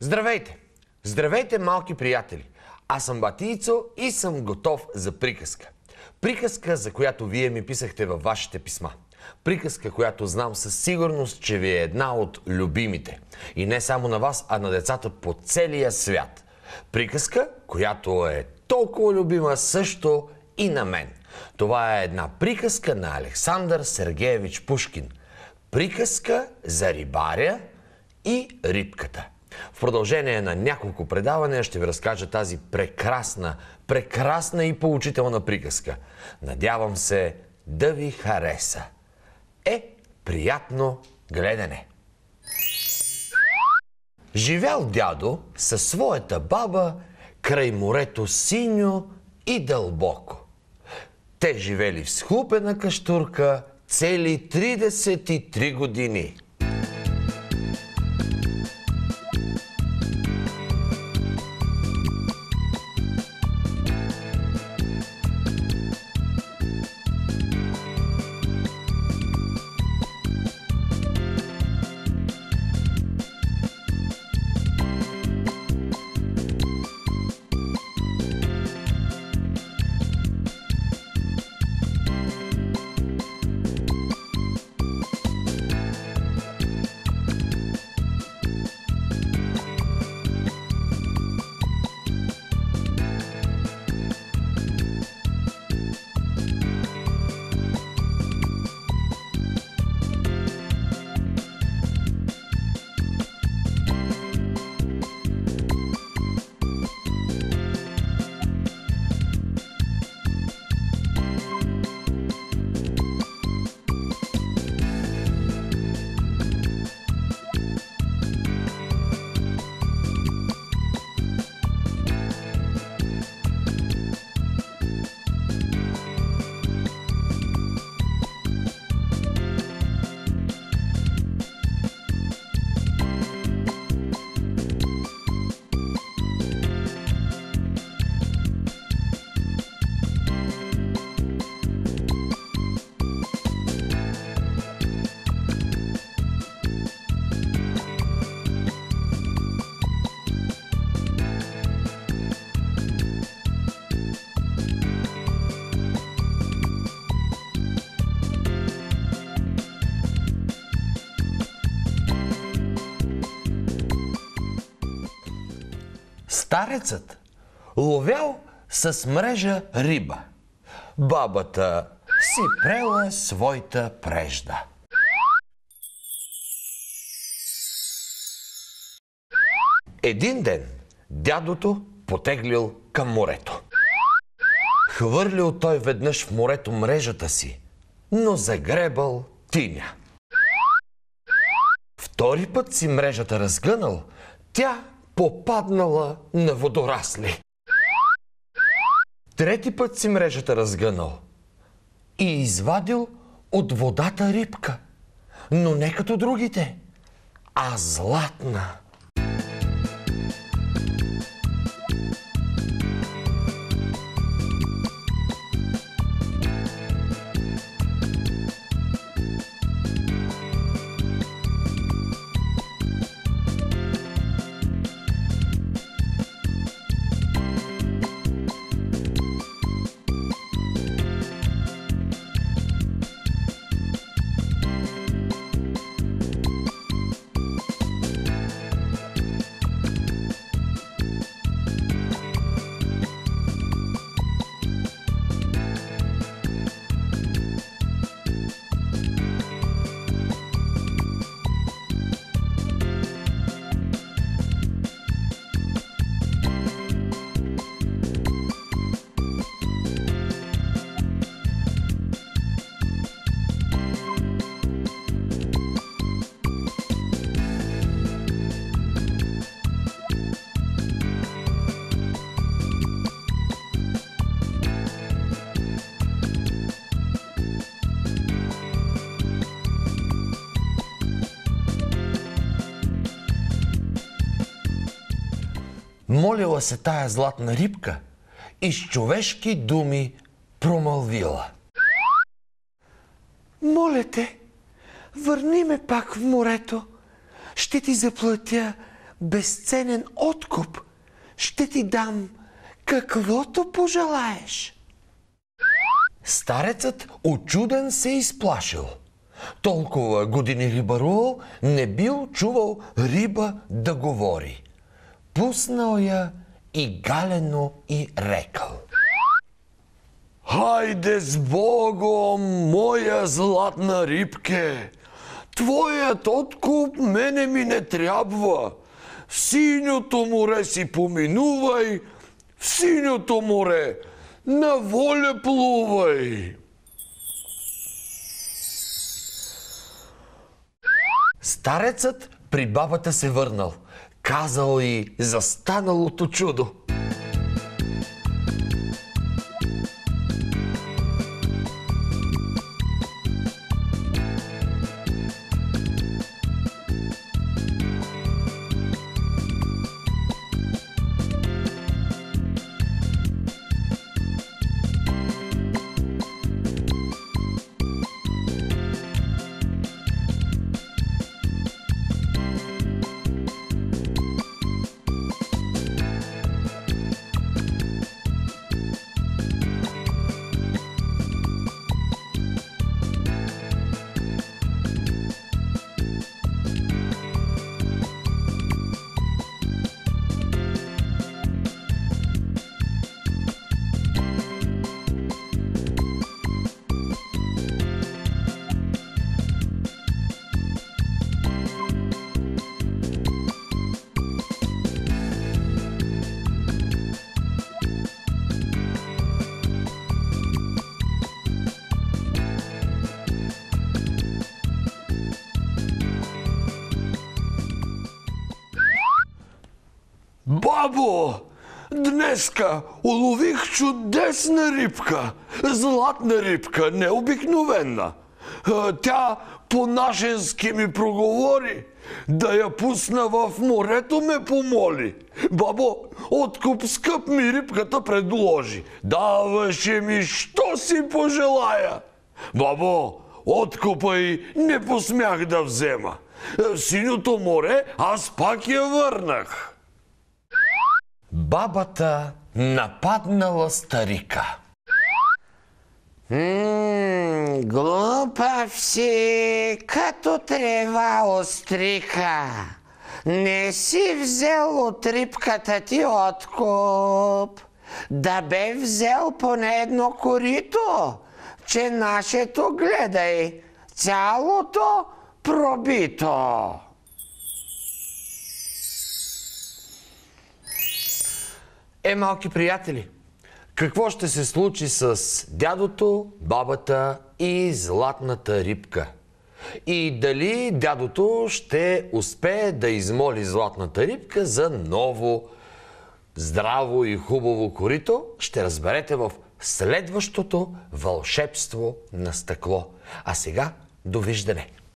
Здравейте! Здравейте, малки приятели! Аз съм бати Ицо и съм готов за приказка. Приказка, за която вие ми писахте във вашите писма. Приказка, която знам със сигурност, че ви е една от любимите. И не само на вас, а на децата по целия свят. Приказка, която е толкова любима също и на мен. Това е една приказка на Александър Сергеевич Пушкин. Приказка за рибаря и рибката. В продължение на няколко предавания ще ви разкажа тази прекрасна и поучителна приказка. Надявам се да ви хареса. Приятно гледане! Живял дядо със своята баба край морето синьо и дълбоко. Те живели в схлупена каштурка цели 33 години. Старецът ловял с мрежа риба. Бабата си прела своята прежда. Един ден дядото потеглил към морето. Хвърлил той веднъж в морето мрежата си, но загребал тиня. Втори път си мрежата разгънал, тя попаднала на водорасли. Трети път си мрежата разгънал и извадил от водата рибка, но не като другите, а златна. Молила се тая златна рибка и с човешки думи промълвила: "Моля те, върни ме пак в морето. Ще ти заплатя безценен откуп. Ще ти дам каквото пожелаеш. Старецът учуден се изплашил. Толкова години рибарувал, не бил чувал риба да говори. Пуснал я и галено и рекал: хайде с Богом, моя златна рибке! Твоят откуп мене ми не трябва. В синьото море си поминувай, в синьото море на воля плувай. Старецът при бабата се върнал, казал и за станалото чудо. Бабо, днеска улових чудесна рибка, златна рибка, необикновена. Тя по-нашенски ми проговори, да я пусна в морето ме помоли. Бабо, откуп скъп ми рибката предложи, даваше ми, що си пожелая. Бабо, откупа и не посмях да взема. В синьото море аз пак я върнах. Бабата нападнала старика. Глупав си, като трева острика. Не си взел от рибката ти откуп. Да бе взел поне едно корито, че нашето, гледай, цялото пробито. Малки приятели, какво ще се случи с дядото, бабата и златната рибка? И дали дядото ще успее да измоли златната рибка за ново, здраво и хубаво корито, ще разберете в следващото вълшебство на стъкло. А сега, довиждане!